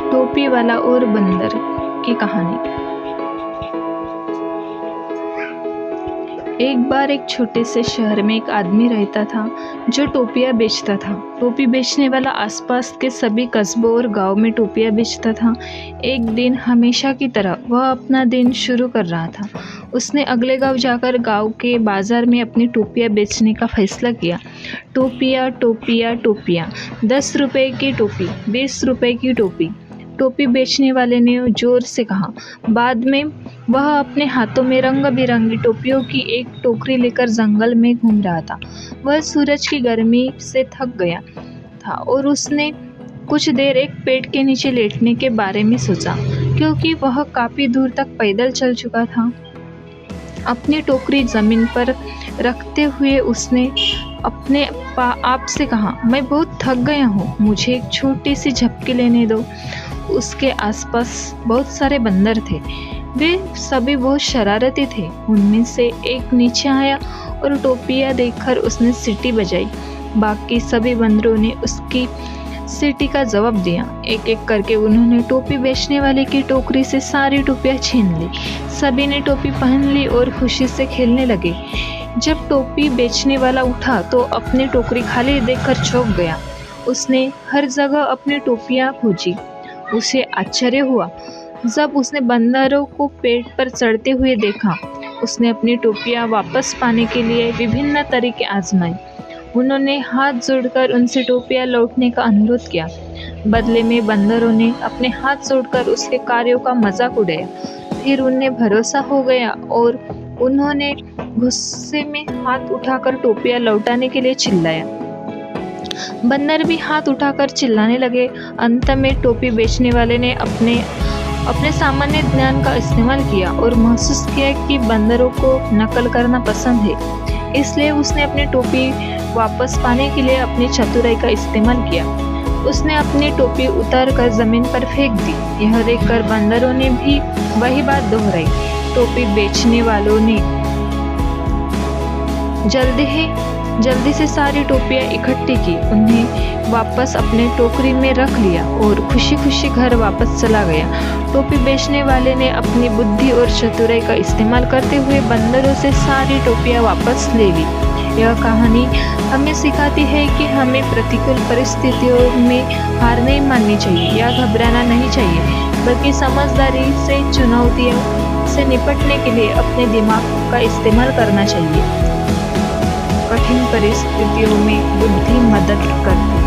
टोपी वाला और बंदर की कहानी। एक बार एक छोटे से शहर में एक आदमी रहता था जो टोपियाँ बेचता था। टोपी बेचने वाला आसपास के सभी कस्बों और गांव में टोपियाँ बेचता था। एक दिन हमेशा की तरह वह अपना दिन शुरू कर रहा था। उसने अगले गांव जाकर गांव के बाजार में अपनी टोपियाँ बेचने का फैसला किया। टोपियाँ टोपियाँ टोपियाँ, 10 रुपए की टोपी, 20 रुपए की टोपी, टोपी बेचने वाले ने जोर से कहा। बाद में वह अपने हाथों में रंग बिरंगी टोपियों की एक टोकरी लेकर जंगल में घूम रहा था। वह सूरज की गर्मी से थक गया था और उसने कुछ देर एक पेड़ के नीचे लेटने के बारे में सोचा, क्योंकि वह काफ़ी दूर तक पैदल चल चुका था। अपनी टोकरी जमीन पर रखते हुए उसने अपने आप से कहा, मैं बहुत थक गया हूँ, मुझे एक छोटी सी झपकी लेने दो। उसके आसपास बहुत सारे बंदर थे। वे सभी बहुत शरारती थे। उनमें से एक नीचे आया और टोपियाँ देखकर उसने सीटी बजाई। बाकी सभी बंदरों ने उसकी सीटी का जवाब दिया। एक एक करके उन्होंने टोपी बेचने वाले की टोकरी से सारी टोपियाँ छीन ली। सभी ने टोपी पहन ली और खुशी से खेलने लगे। जब टोपी बेचने वाला उठा तो अपनी टोकरी खाली देखकर चौंक गया। उसने हर जगह अपनी टोपियाँ खोजी। उसे आश्चर्य हुआ जब उसने बंदरों को पेड़ पर चढ़ते हुए देखा। उसने अपनी टोपियाँ वापस पाने के लिए विभिन्न तरीके आजमाए। उन्होंने हाथ जोड़कर उनसे टोपियाँ लौटने का अनुरोध किया। बदले में बंदरों ने अपने हाथ जोड़कर उसके कार्यों का मजाक उड़ाया। फिर उन्हें भरोसा हो गया और उन्होंने गुस्से में हाथ उठाकर टोपियाँ लौटाने के लिए चिल्लाया। बंदर भी हाथ उठाकर चिल्लाने लगे। अंत में टोपी बेचने वाले ने अपने सामान्य ज्ञान का इस्तेमाल किया और महसूस किया कि बंदरों को नकल करना पसंद है। इसलिए उसने अपनी टोपी वापस पाने के लिए अपनी चतुराई का इस्तेमाल किया। उसने अपनी टोपी उतार कर जमीन पर फेंक दी। यह देखकर बंदरों ने भी वही बात दोहराई। टोपी बेचने वालों ने जल्दी से सारी टोपियाँ इकट्ठी की, उन्हें वापस अपने टोकरी में रख लिया और खुशी खुशी घर वापस चला गया। टोपी बेचने वाले ने अपनी बुद्धि और चतुराई का इस्तेमाल करते हुए बंदरों से सारी टोपियाँ वापस ले ली। यह कहानी हमें सिखाती है कि हमें प्रतिकूल परिस्थितियों में हार नहीं माननी चाहिए या घबराना नहीं चाहिए, बल्कि समझदारी से चुनौतियों से निपटने के लिए अपने दिमाग का इस्तेमाल करना चाहिए। कठिन परिस्थितियों में बुद्धि मदद करती है।